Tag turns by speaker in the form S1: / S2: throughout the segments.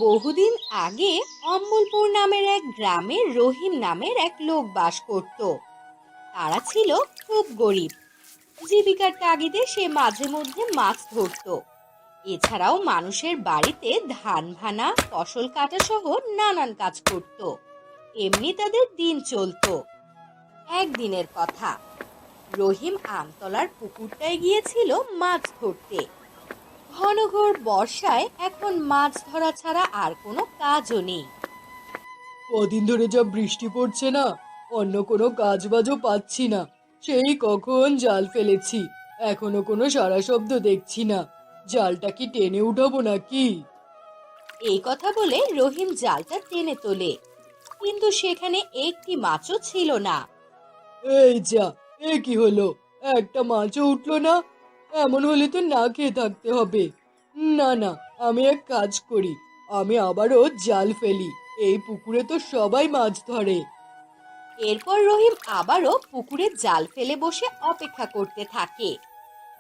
S1: বহুদিন আগে অম্বলপুর নামের এক গ্রামে রহিম নামের এক লোক বাস করত। তারা ছিল খুব গরিব। জীবিকার তাগিদে সে মাঝে মধ্যে মাছ ধরতো। এছাড়াও মানুষের বাড়িতে ধান ভানা, ফসল কাটা সহ নানান কাজ করত। এমনি তাদের দিন চলতো। একদিনের কথা, রহিম আমতলার পুকুরটায় গিয়েছিল মাছ ধরতে। ঘন ঘোর বর্ষায় এখন মাছ ধরা ছাড়া আর কোনো কাজও নেই।
S2: কদিন ধরে যা বৃষ্টি পড়ছে না, অন্য কোনো কাজ বাজও পাচ্ছি না। সেই কখন জাল ফেলেছি, এখনো কোনো সাড়া শব্দ দেখছি না। জালটা কি টেনে উঠাবো নাকি?
S1: এই কথা বলে রহিম জালটা টেনে তোলে, কিন্তু সেখানে একটি মাছও ছিল না।
S2: এই যা, এ কি হলো? একটা মাছও উঠলো না। এমন হলে তো না খেয়ে থাকতে হবে। না না, আমি এক কাজ করি, আমি আবারও জাল ফেলি। এই পুকুরে তো সবাই মাছ ধরে।
S1: এরপর রহিম আবারও পুকুরে জাল ফেলে বসে অপেক্ষা করতে থাকে।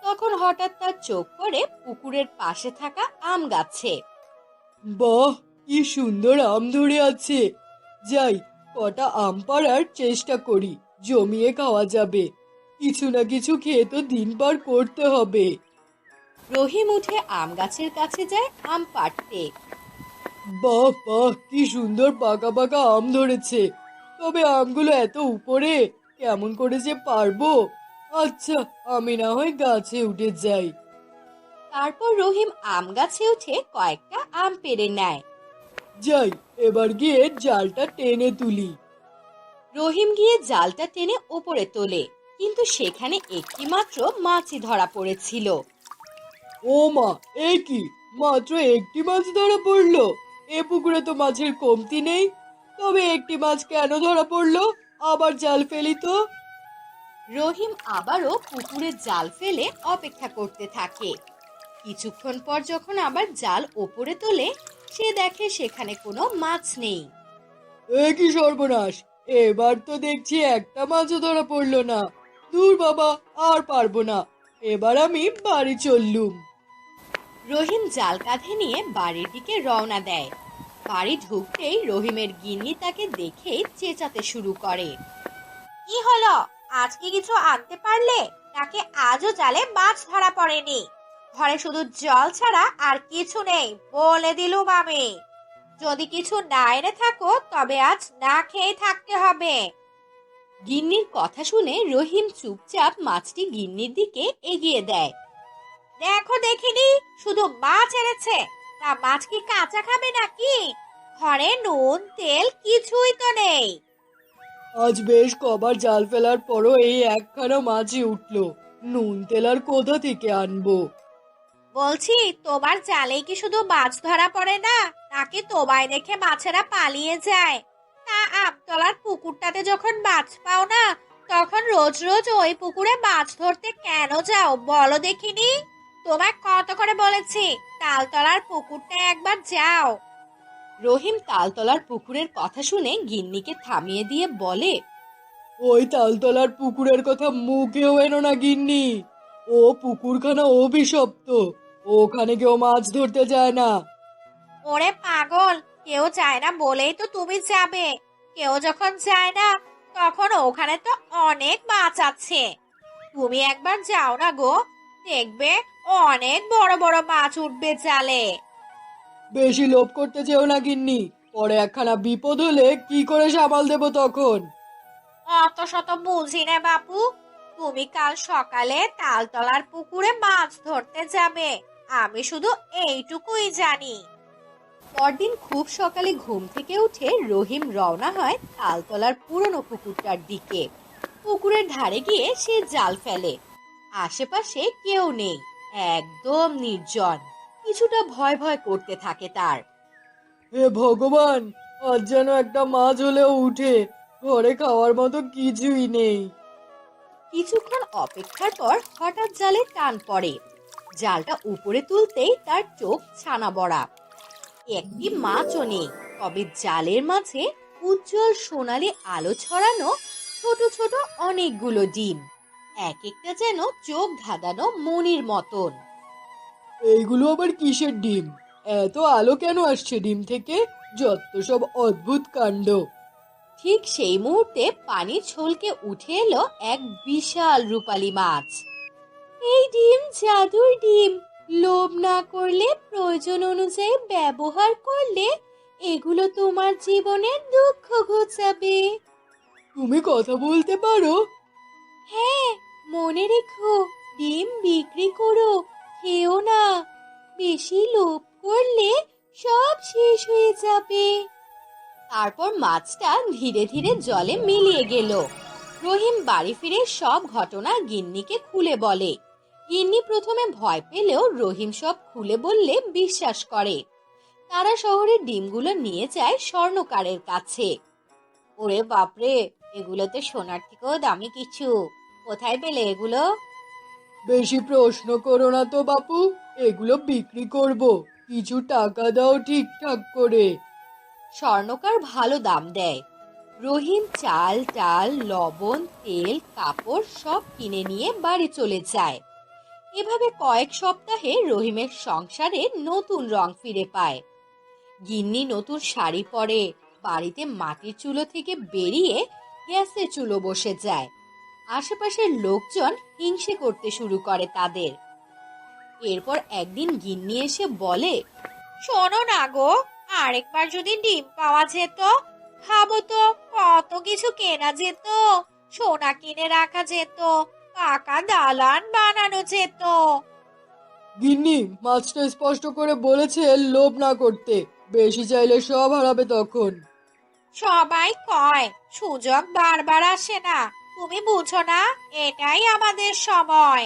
S1: তখন হঠাৎ তার চোখ পড়ে পুকুরের পাশে থাকা আম গাছে।
S2: বাহ, কি সুন্দর আম ধরে আছে! যাই, কটা আম পাড়ার চেষ্টা করি, জমিয়ে খাওয়া যাবে। কিছু না কিছু খেয়ে তো দিন পার করতে হবে।
S1: রহিম উঠে আম গাছের কাছে যায় আম পাড়তে।
S2: বাহ বাহ, কি সুন্দর পাকা পাকা আম ধরেছে। তবে আমগুলো এত উপরে, কেমন করে যে পারবো? আচ্ছা, আমি না হয় গাছে উঠে যাই।
S1: তারপর রহিম আম গাছে উঠে কয়েকটা আম পেড়ে নেয়।
S2: যাই, এবার গিয়ে জালটা টেনে তুলি।
S1: রহিম গিয়ে জালটা টেনে ওপরে তোলে, কিন্তু সেখানে একটি মাত্র মাছই ধরা পড়েছিল।
S2: ও মা, এ কি! মাত্র একটি মাছ ধরা পড়লো। এ পুকুরে তো মাছের কমতি নেই। তবে একটি মাছ কেন ধরা পড়লো? আবার জাল ফেলি তো।
S1: রহিম আবারও পুকুরে জাল ফেলে অপেক্ষা করতে থাকে। কিছুক্ষণ পর যখন আবার জাল ওপরে তোলে, সে দেখে সেখানে কোনো মাছ নেই।
S2: এ কি সর্বনাশ! এবার তো দেখছি একটা মাছও ধরা পড়লো না। দূর বাবা, আর পারবো না। এবার আমি বাড়ি চললুম।
S1: রহিম জাল কাঁধে নিয়ে বাড়ির দিকে রওনা দেয়। বাড়ি ঢুকতেই রহিমের গিন্নি তাকে দেখেই চেঁচাতে শুরু করে। কি হলো? আজকে কিছু আনতে পারলে? নাকি আজও জালে মাছ ধরা পড়েনি? ঘরে শুধু জল ছাড়া আর কিছু নেই বলে দিলুম আমি। যদি কিছু না এনে থাকো তবে আজ না খেয়ে থাকতে হবে। গিন্নির কথা শুনে রহিম চুপচাপ মাছটি গিন্নির দিকে এগিয়ে দেয়। দেখো দেখিনি, শুধু মাছ এনেছে। তা মাছ কি কাঁচা খাবে নাকি? ঘরে নুন তেল কিছুই তো নেই।
S2: আজ বেশ কবার জাল ফেলার পরও এই একখানা মাছই উঠলো। নুন তেল আর কোথা থেকে আনবো?
S1: বলছি, তোমার জালেই কি শুধু মাছ ধরা পড়ে না, নাকি তোমায় দেখে মাছেরা পালিয়ে যায়? তা আমতলার পুকুরটাতে যখন মাছ পাও না, তখন রোজ রোজ ওই পুকুরে মাছ ধরতে কেন যাও বলো দেখিনি? তোমায় কত করে বলেছি তালতলার পুকুরটায় একবার যাও। রহিম তালতলার পুকুরের কথা শুনে গিন্নিকে থামিয়ে দিয়ে বলে।
S2: ওই তালতলার পুকুরের কথা মুখেও এনো না গিন্নি। ও পুকুরখানা অভিশপ্ত। ওখানে কেউ মাছ ধরতে যায় না।
S1: ওরে পাগল, কেউ যায় না বলেই তো তুমি যাবে। কেউ যখন যায় না, তখন ওখানে তো অনেক মাছ আছে। তুমি একবার যাও না গো, দেখবে অনেক বড় বড় মাছ উঠবে জালে।
S2: বেশি লোভ করতে চেও না গিন্নি, পরে একখানা বিপদ হলে কি করে সামাল দেব তখন?
S1: অত শত বুঝি না বাপু। তুমি কাল সকালে তালতলার পুকুরে মাছ ধরতে যাবে, আমি শুধু এইটুকুই জানি। পরদিন খুব সকালে ঘুম থেকে উঠে রহিম রওনা হয় তালতলার পুরনো পুকুরটার দিকে। পুকুরের ধারে গিয়ে সে জাল ফেলে। আশেপাশে কেউ নেই, একদম নির্জন। কিছুটা ভয় ভয় করতে থাকে তার।
S2: হে ভগবান, আজ যেন একটা মাছ হলেও উঠে। ঘরে খাওয়ার মতো কিছুই নেই।
S1: কিছুক্ষণ অপেক্ষার পর হঠাৎ জালে টান পড়ে। জালটা উপরে তুলতেই তার চোখ ছানা বড়া। একটি মাছও নেই, তবে জালের মাঝে উজ্জ্বল সোনালী আলো ছড়ানো ছোট ছোট অনেকগুলো ডিম। এক একটা যেন চোখ ধাঁধানো মনির মতন।
S2: এইগুলো আবার কিসের ডিম? এত আলো কেন আসছে ডিম থেকে? যত সব অদ্ভুত কাণ্ড।
S1: ঠিক সেই মুহূর্তে পানি ছলকে উঠে এলো এক বিশাল রূপালী মাছ। এই ডিম জাদুর ডিম। লোভ না করলে, প্রয়োজন অনুযায়ী ব্যবহার করলে এগুলো তোমার জীবনের দুঃখ ঘোচাবে।
S2: তুমি কথা বলতে পারো?
S1: হ্যাঁ, মনে রেখো, ডিম বিক্রি করো, খেও না। বেশি লোভ করলে সব শেষ হয়ে যাবে। তারপর মাছটা ধীরে ধীরে জলে মিলিয়ে গেল। রহিম বাড়ি ফিরে সব ঘটনা গিন্নিকে খুলে বলে। গিন্নি প্রথমে ভয় পেলেও রহিম সব খুলে বললে বিশ্বাস করে। তারা শহরের ডিমগুলো নিয়ে যায় স্বর্ণকারের কাছে। ওরে বাপরে, এগুলো তো সোনার থেকেও দামি কিছু। কোথায় পেলে এগুলো?
S2: বেশি প্রশ্ন করো না তো বাপু, এগুলো বিক্রি করব। কিছু টাকা দাও ঠিকঠাক করে।
S1: স্বর্ণকার ভালো দাম দেয়। রহিম চাল ডাল লবণ তেল কাপড় সব কিনে নিয়ে বাড়ি চলে যায়। এভাবে কয়েক সপ্তাহে রহিমের সংসারে নতুন রং ফিরে পায়। গিন্নি নতুন শাড়ি পরে, বাড়িতে মাটির চুলো থেকে বেরিয়ে গ্যাসের চুলো বসে যায়। আশেপাশের লোকজন হিংসে করতে শুরু করে তাদের। এরপর একদিন গিন্নি এসে বলে, শোনো না গো, আরেকবার যদি ডিম পাওয়া যেত, খাবো তো, কত কিছু কেনা যেত, সোনা কিনে রাখা যেত, পাকা দালান বানানো যেত।
S2: গিন্নি মাছটা স্পষ্ট করে বলেছে লোভ না করতে। বেশি চাইলে সব হারাবে তখন।
S1: সবাই কয় সুযোগ বারবার আসে না, তুমি বুঝো না, এটাই আমাদের সময়।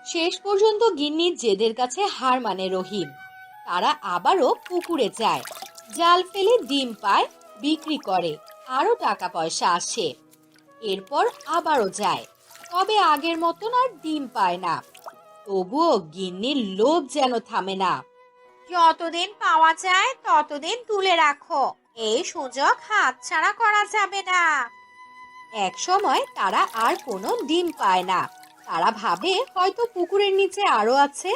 S1: শেষ পর্যন্ত গিন্নির জেদের কাছে হার মানে রহিম। তারা আবারও পুকুরে যায়, জাল ফেলে ডিম পায়, বিক্রি করে, আরো টাকা পয়সা আসে। এরপর আবারও যায়, তবে আগের মতন আর ডিম পায় না। তবুও গিন্নির লোভ যেন থামে না। যতদিন পাওয়া যায় ততদিন তুলে রাখো, এই সুযোগ হাতছাড়া করা যাবে না। এক সময় তারা আর কোনো ডিম পায় না। তারা ভাবে হয়তো পুকুরের নিচে আরো আছে।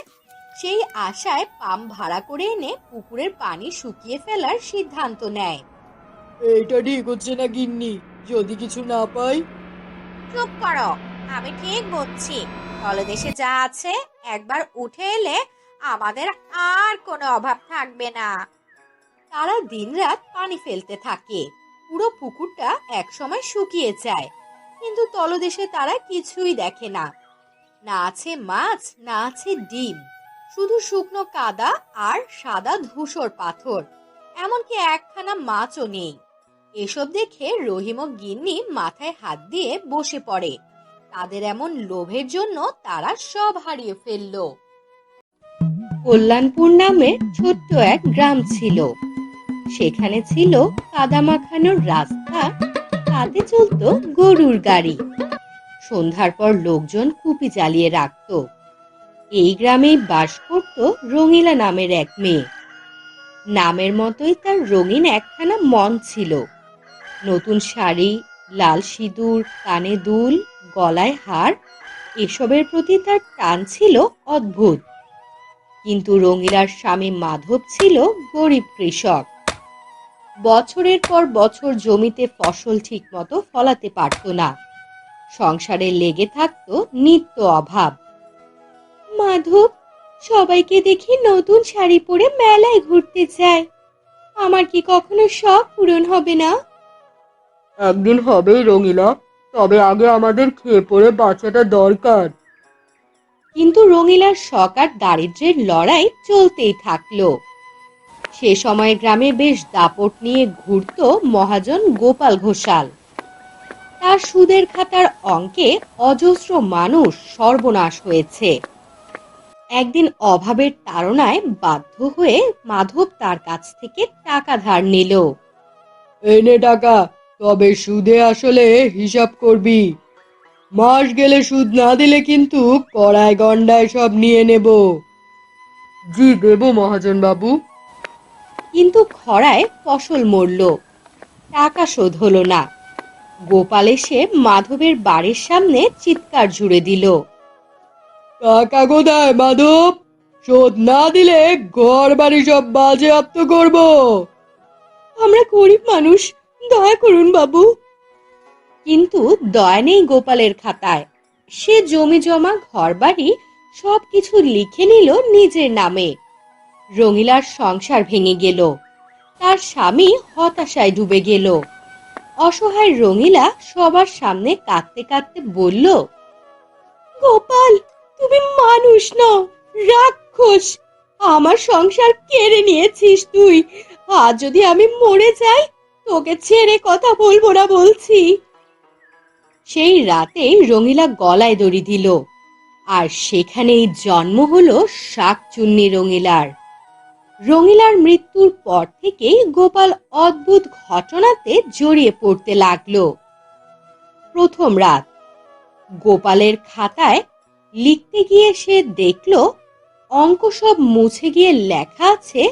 S1: সেই আশায় পাম্প ভাড়া করে এনে পুকুরের পানি শুকিয়ে ফেলার সিদ্ধান্ত নেয়।
S2: এইটা ঠিক হচ্ছে না গিন্নি, যদি কিছু না পাই।
S1: চুপ করো, আমি ঠিক বুঝছি। তলদেশে যা আছে একবার উঠে এলে আমাদের আর কোনো অভাব থাকবে না। তারা দিনরাত পানি ফেলতে থাকে। পুরো পুকুরটা একসময় শুকিয়ে যায়, কিন্তু তলদেশে তারা কিছুই দেখে না। না আছে মাছ, না আছে ডিম, শুধু শুকনো কাদা আর সাদা ধূসর পাথর। এমনকি একখানা মাছও নেই। এসব দেখে রহিম ও গিন্নি মাথায় হাত দিয়ে বসে পড়ে। তাদের এমন লোভের জন্য তারা সব হারিয়ে ফেলল। কল্যাণপুর নামে ছোট্ট এক গ্রাম ছিল। সেখানে ছিল কাদা মাখানোর রাস্তা, তাতে চলতো গরুর গাড়ি। সন্ধ্যার পর লোকজন কুপি জ্বালিয়ে রাখত। এই গ্রামেই বাস করত রঙিলা নামের এক মেয়ে। নামের মতোই তার রঙিন একখানা মন ছিল। নতুন শাড়ি, লাল সিঁদুর, কানে দুল, গলায় হার, এসবের প্রতি তার টান ছিল অদ্ভুত। কিন্তু রঙিলার স্বামী মাধব ছিল গরিব কৃষক। বছরের পর বছর জমিতে ফসল ঠিকমতো ফলাতে পারত না। সংসারে লেগে থাকতো নিত্য অভাব। মাধব, সবাইকে দেখি নতুন শাড়ি পরে মেলায় ঘুরতে যায়, আমার কি কখনো শখ পূরণ হবে না?
S2: একদিন হবেই রঙিলা, তবে আগে আমাদের খেয়ে পড়ে বাঁচাটা দরকার।
S1: কিন্তু রঙিলার শখ আর দারিদ্র্যের লড়াই চলতেই থাকলো। সে সময় গ্রামে বেশ দাপট নিয়ে ঘুরত মহাজন গোপাল ঘোষাল। তার সুদের খাতার অঙ্কে অজস্র মানুষ সর্বনাশ হয়েছে। একদিন অভাবের তাড়নায় বাধ্য হয়ে মাধব তার কাছ থেকে টাকা ধার নিল।
S2: এনে টাকা, তবে সুদে আসলে হিসাব করবি। মাস গেলে সুদ না দিলে কিন্তু কড়ায় গন্ডায় সব নিয়ে নেব। জি দেবো মহাজন বাবু।
S1: কিন্তু খরায় ফসল মরল, টাকা শোধ হলো না। গোপাল এসে মাধবের বাড়ির সামনে চিৎকার জুড়ে দিল,
S2: টাকা কোথায় মাধব? শোধ না দিলে ঘর বাড়ি সব বাজেয়াপ্ত করব। আমরা গরিব মানুষ, দয়া করুন বাবু।
S1: কিন্তু দয়া নেই গোপালের খাতায়। সে জমি জমা ঘরবাড়ি সবকিছু লিখে নিল নিজের নামে। রঙিলার সংসার ভেঙে গেল। তার স্বামী হতাশায় ডুবে গেল। অসহায় রঙিলা সবার সামনে কাঁদতে কাঁদতে বলল, গোপাল, তুমি মানুষ নও, রাক্ষস। আমার সংসার কেড়ে নিয়েছিস তুই। আজ যদি আমি মরে যাই, তোকে ছেড়ে কথা বলবো না বলছি। সেই রাতেই রঙিলা গলায় দড়ি দিল, আর সেখানেই জন্ম হলো শাকচুন্নি রঙিলার। রঙিলার মৃত্যুর পর থেকেই গোপাল অদ্ভুত ঘটনাতে জড়িয়ে পড়তে লাগলো। প্রথম রাত, গোপালের খাতায় লিখতে গিয়ে সে দেখল অঙ্ক সব মুছে গিয়ে লেখা আছে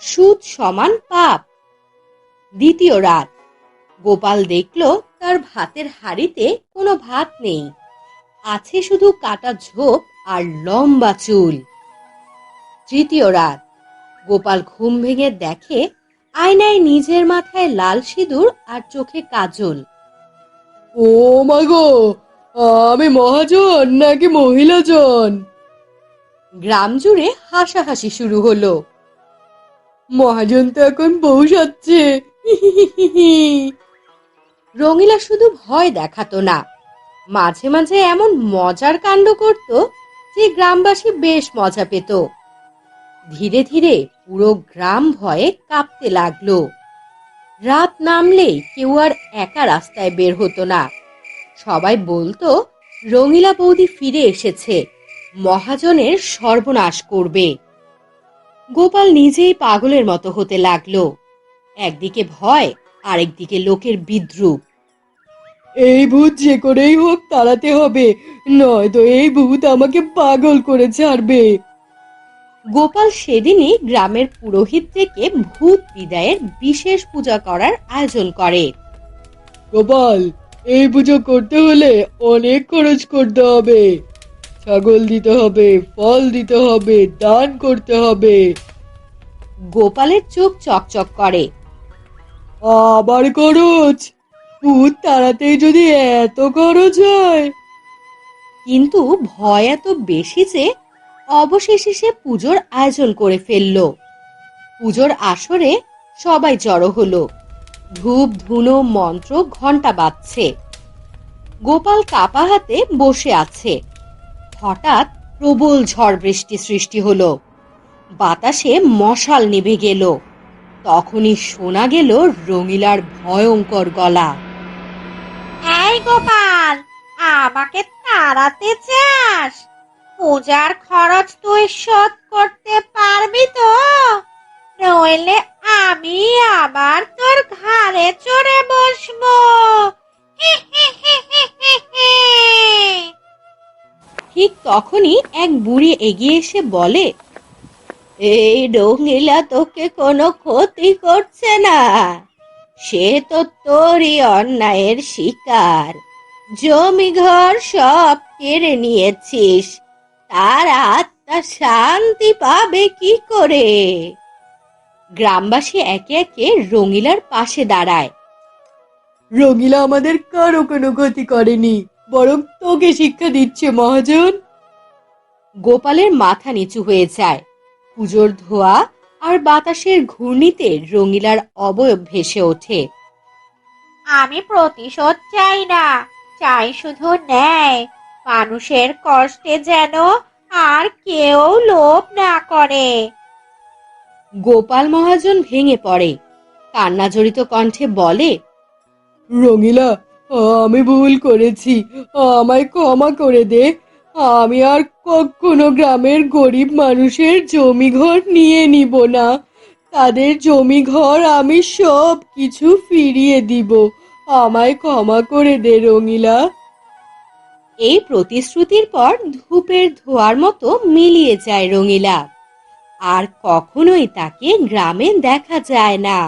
S1: সুদ সমান পাপ। দ্বিতীয় রাত, গোপাল দেখল তার ভাতের হাঁড়িতে কোনো ভাত নেই, আছে শুধু কাটা ঝোপ আর লম্বা চুল। তৃতীয় রাত, গোপাল ঘুম ভেঙে দেখে আয়নায় নিজের মাথায় লাল সিঁদুর আর চোখে কাজল।
S2: ও মা গো, আমি মহাজন নাকি মহিলাজন?
S1: গ্রাম জুড়ে হাসাহাসি শুরু হলো।
S2: মহাজন তো এখন বউ সাজছে।
S1: রঙিলা শুধু ভয় দেখাতো না, মাঝে মাঝে এমন মজার কাণ্ড করত যে গ্রামবাসী বেশ মজা পেত। ধীরে ধীরে পুরো গ্রাম ভয়ে কাঁপতে লাগলো। রাত নামলেই কেউ আর একা রাস্তায় বের হতো না। সবাই বলতো রঙিলা বৌদি ফিরে এসেছে, মহাজনের সর্বনাশ করবে। গোপাল নিজেই পাগলের মতো হতে লাগলো। একদিকে ভয়, আরেকদিকে লোকের বিদ্রূপ।
S2: এই ভূত যে করেই হোক তাড়াতে হবে, নয়তো এই ভূত আমাকে পাগল করে ছাড়বে।
S1: গোপাল সেদিনই গ্রামের পুরোহিত থেকে ভূত বিদায়ের বিশেষ পূজা করার আয়োজন করে।
S2: গোপাল, এই পুজো করতে হলে অনেক খরচ করতে হবে। ছাগল দিতে হবে, ফল দিতে হবে, দান করতে হবে।
S1: গোপালের চোখ চকচক করে।
S2: আবার খরচ? ভূত তাড়াতেই যদি এত খরচ হয়?
S1: কিন্তু ভয় এত বেশি যে অবশেষে সে পুজোর আয়োজন করে ফেলল। পুজোর আসরে সবাই জড়ো হলো। ধূপ ধুনো মন্ত্র ঘন্টা বাজছে। গোপাল কাপা হাতে বসে আছে। হঠাৎ প্রবল ঝড় বৃষ্টি সৃষ্টি হলো। বাতাসে মশাল নিভে গেল। তখনই শোনা গেল রঙিলার ভয়ঙ্কর গলা। এই গোপাল, আমাকে তাড়াতে চাস? পূজার খরচ তুই শোধ করতে পারবি তো? নইলে আমি আবার তোর ঘাড়ে চড়ে বসবো। ঠিক তখনই এক বুড়ি এগিয়ে এসে বলে, এই রঙিলা তোকে কোনো ক্ষতি করছে না। সে তো তোরই অন্যায়ের শিকার। জমি ঘর সব কেড়ে নিয়েছিস, তার আত্মা শান্তি পাবে কি করে? গ্রামবাসী একে একে রঙিলার পাশে দাঁড়ায়।
S2: রঙিলা আমাদের কারো কোনো ক্ষতি করেনি, বরং তোকে শিক্ষা দিচ্ছে মহাজন।
S1: গোপালের মাথা নিচু হয়ে যায়। পুজোর ধোয়া আর বাতাসের ঘূর্ণিতে রঙিলার অবয়ব ভেসে ওঠে। আমি প্রতিশোধ চাই না, চাই শুধু ন্যায়। মানুষের কষ্টে যেন আর কেউ লোভ না করে। গোপাল মহাজন ভেঙে পড়ে। কান্নাজড়িত কণ্ঠে বলে,
S2: রঙিলা, আমি ভুল করেছি, আমায় ক্ষমা করে দে। আমি আর কখনো গ্রামের গরিব মানুষের জমি ঘর নিয়ে নিব না। তাদের জমি ঘর আমি সব কিছু ফিরিয়ে দিব। আমায় ক্ষমা করে দে রঙিলা।
S1: এই প্রতিশ্রুতির পর ধূপের ধোঁয়ার মতো মিলিয়ে যায় রঙিলা। আর কখনোই তাকে গ্রামে দেখা যায় না।